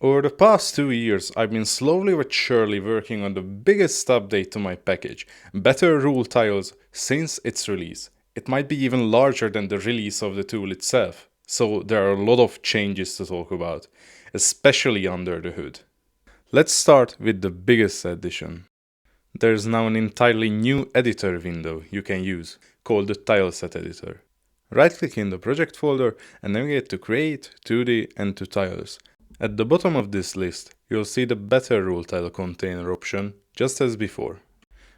Over the past 2 years, I've been slowly but surely working on the biggest update to my package, Better Rule Tiles, since its release. It might be even larger than the release of the tool itself, so there are a lot of changes to talk about, especially under the hood. Let's start with the biggest addition. There's now an entirely new editor window you can use, called the Tileset Editor. Right-click in the project folder and navigate to Create, 2D and to Tiles. At the bottom of this list, you'll see the Better Rule Tile Container option, just as before.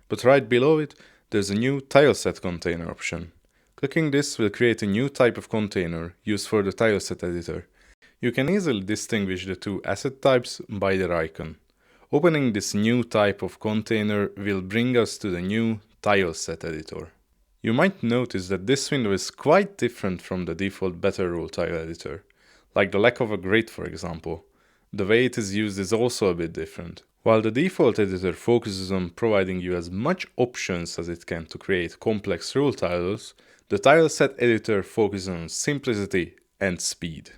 But right below it, there's a new Tileset Container option. Clicking this will create a new type of container used for the Tileset Editor. You can easily distinguish the two asset types by their icon. Opening this new type of container will bring us to the new Tileset Editor. You might notice that this window is quite different from the default Better Rule Tile Editor, like the lack of a grid for example. The way it is used is also a bit different. While the default editor focuses on providing you as much options as it can to create complex rule tiles, the Tileset Editor focuses on simplicity and speed.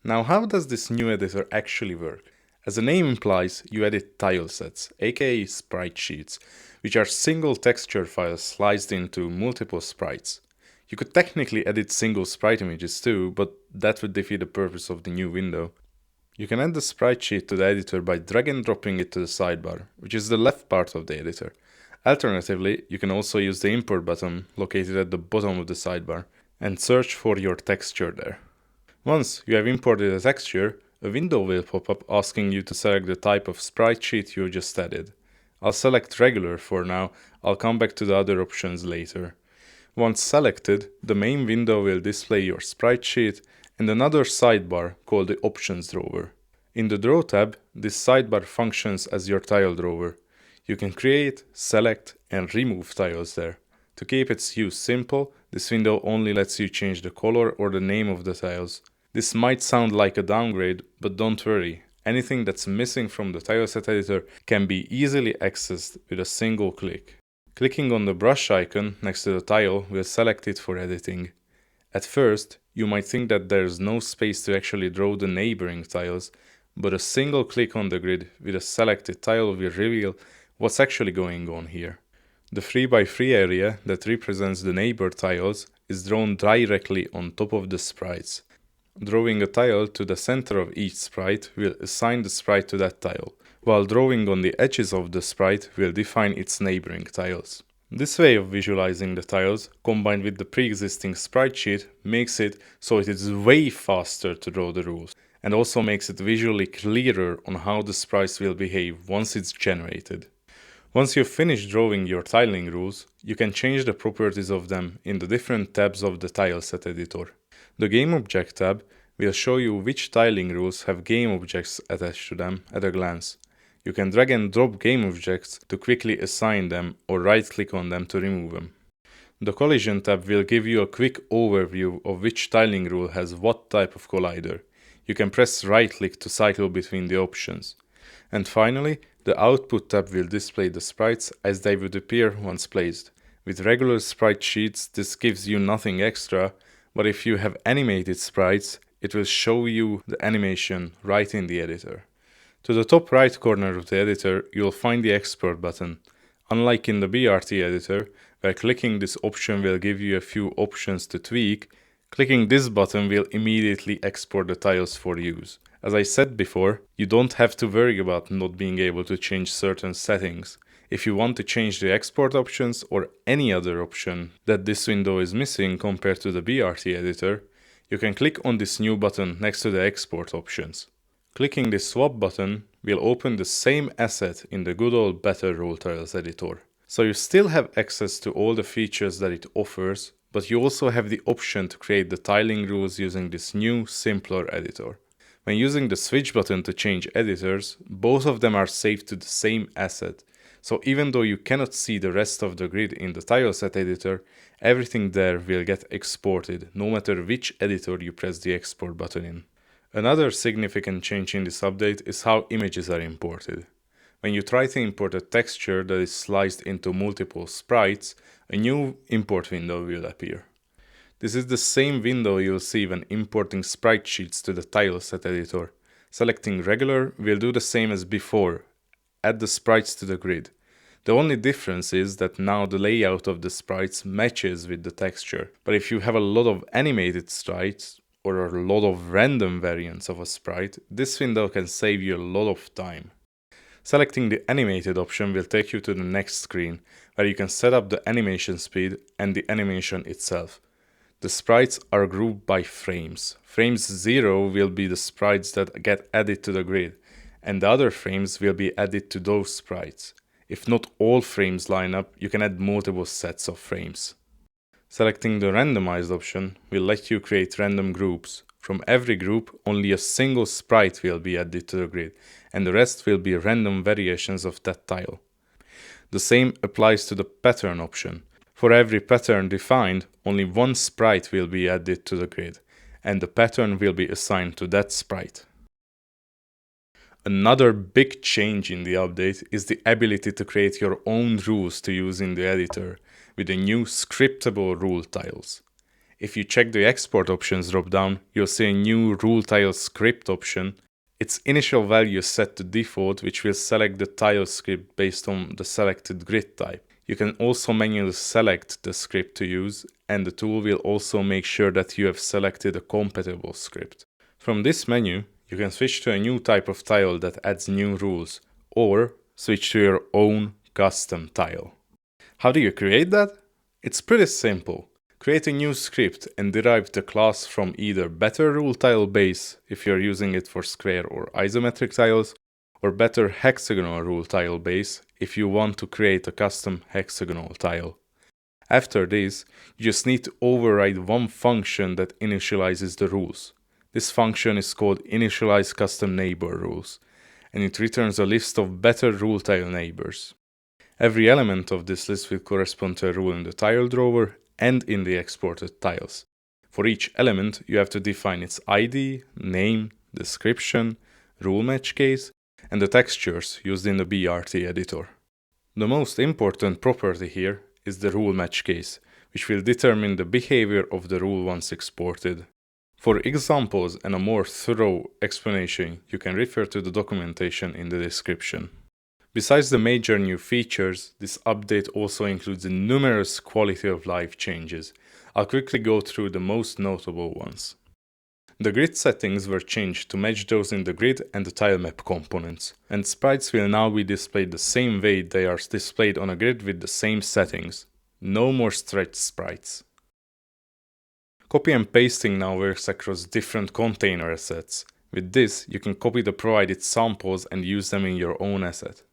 Now, how does this new editor actually work? As the name implies, you edit tile sets, aka sprite sheets, which are single texture files sliced into multiple sprites. You could technically edit single sprite images too, but that would defeat the purpose of the new window. You can add the sprite sheet to the editor by drag and dropping it to the sidebar, which is the left part of the editor. Alternatively, you can also use the import button located at the bottom of the sidebar and search for your texture there. Once you have imported a texture, a window will pop up asking you to select the type of sprite sheet you just added. I'll select regular for now, I'll come back to the other options later. Once selected, the main window will display your sprite sheet and another sidebar called the Options drawer. In the Draw tab, this sidebar functions as your tile drawer. You can create, select, and remove tiles there. To keep its use simple, this window only lets you change the color or the name of the tiles. This might sound like a downgrade, but don't worry. Anything that's missing from the Tileset Editor can be easily accessed with a single click. Clicking on the brush icon next to the tile will select it for editing. At first, you might think that there's no space to actually draw the neighboring tiles, but a single click on the grid with a selected tile will reveal what's actually going on here. The 3x3 area that represents the neighbor tiles is drawn directly on top of the sprites. Drawing a tile to the center of each sprite will assign the sprite to that tile, while drawing on the edges of the sprite will define its neighboring tiles. This way of visualizing the tiles, combined with the pre-existing sprite sheet, makes it so it is way faster to draw the rules, and also makes it visually clearer on how the sprites will behave once it's generated. Once you've finished drawing your tiling rules, you can change the properties of them in the different tabs of the Tileset Editor. The Game Object tab will show you which tiling rules have game objects attached to them at a glance. You can drag and drop game objects to quickly assign them or right-click on them to remove them. The Collision tab will give you a quick overview of which tiling rule has what type of collider. You can press right-click to cycle between the options. And finally, the Output tab will display the sprites as they would appear once placed. With regular sprite sheets, this gives you nothing extra, but if you have animated sprites, it will show you the animation right in the editor. To the top right corner of the editor, you'll find the Export button. Unlike in the BRT editor, where clicking this option will give you a few options to tweak, clicking this button will immediately export the tiles for use. As I said before, you don't have to worry about not being able to change certain settings. If you want to change the export options or any other option that this window is missing compared to the BRT editor, you can click on this new button next to the export options. Clicking this swap button will open the same asset in the good old Better Rule Tiles editor. So you still have access to all the features that it offers, but you also have the option to create the tiling rules using this new, simpler editor. When using the switch button to change editors, both of them are saved to the same asset. So even though you cannot see the rest of the grid in the Tileset editor, everything there will get exported, no matter which editor you press the export button in. Another significant change in this update is how images are imported. When you try to import a texture that is sliced into multiple sprites, a new import window will appear. This is the same window you'll see when importing sprite sheets to the Tileset editor. Selecting regular will do the same as before, add the sprites to the grid. The only difference is that now the layout of the sprites matches with the texture. But if you have a lot of animated sprites, or a lot of random variants of a sprite, this window can save you a lot of time. Selecting the animated option will take you to the next screen, where you can set up the animation speed and the animation itself. The sprites are grouped by frames. Frames 0 will be the sprites that get added to the grid, and the other frames will be added to those sprites. If not all frames line up, you can add multiple sets of frames. Selecting the randomized option will let you create random groups. From every group, only a single sprite will be added to the grid, and the rest will be random variations of that tile. The same applies to the pattern option. For every pattern defined, only one sprite will be added to the grid, and the pattern will be assigned to that sprite. Another big change in the update is the ability to create your own rules to use in the editor with the new Scriptable rule tiles. If you check the export options dropdown, you'll see a new rule tile script option. Its initial value is set to default, which will select the tile script based on the selected grid type. You can also manually select the script to use, and the tool will also make sure that you have selected a compatible script. From this menu, you can switch to a new type of tile that adds new rules, or switch to your own custom tile. How do you create that? It's pretty simple. Create a new script and derive the class from either Better Rule Tile Base if you're using it for square or isometric tiles, or Better Hexagonal Rule Tile Base if you want to create a custom hexagonal tile. After this, you just need to override one function that initializes the rules. This function is called Initialize Custom Neighbor Rules, and it returns a list of better rule tile neighbors. Every element of this list will correspond to a rule in the tile drawer and in the exported tiles. For each element, you have to define its ID, name, description, rule match case, and the textures used in the BRT editor. The most important property here is the rule match case, which will determine the behavior of the rule once exported. For examples and a more thorough explanation, you can refer to the documentation in the description. Besides the major new features, this update also includes numerous quality of life changes. I'll quickly go through the most notable ones. The grid settings were changed to match those in the grid and the tile map components, and sprites will now be displayed the same way they are displayed on a grid with the same settings. No more stretched sprites. Copy and pasting now works across different container assets. With this, you can copy the provided samples and use them in your own asset.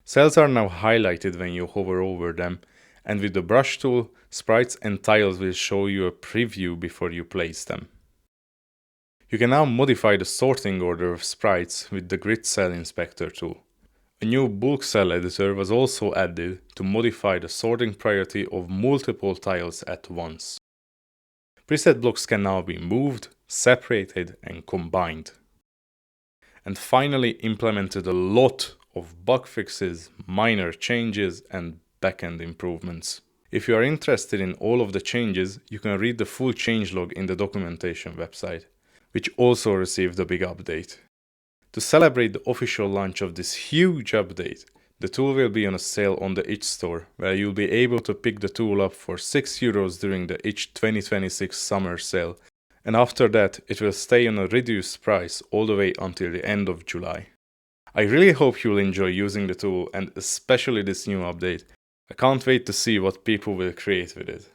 Cells are now highlighted when you hover over them, and with the brush tool, sprites and tiles will show you a preview before you place them. You can now modify the sorting order of sprites with the Grid Cell Inspector tool. A new bulk cell editor was also added to modify the sorting priority of multiple tiles at once. Preset blocks can now be moved, separated, and combined. And finally implemented a lot of bug fixes, minor changes, and backend improvements. If you are interested in all of the changes, you can read the full changelog in the documentation website, which also received a big update. To celebrate the official launch of this huge update, the tool will be on a sale on the itch store, where you'll be able to pick the tool up for €6 during the itch 2026 summer sale, and after that it will stay on a reduced price all the way until the end of July. I really hope you'll enjoy using the tool and especially this new update. I can't wait to see what people will create with it.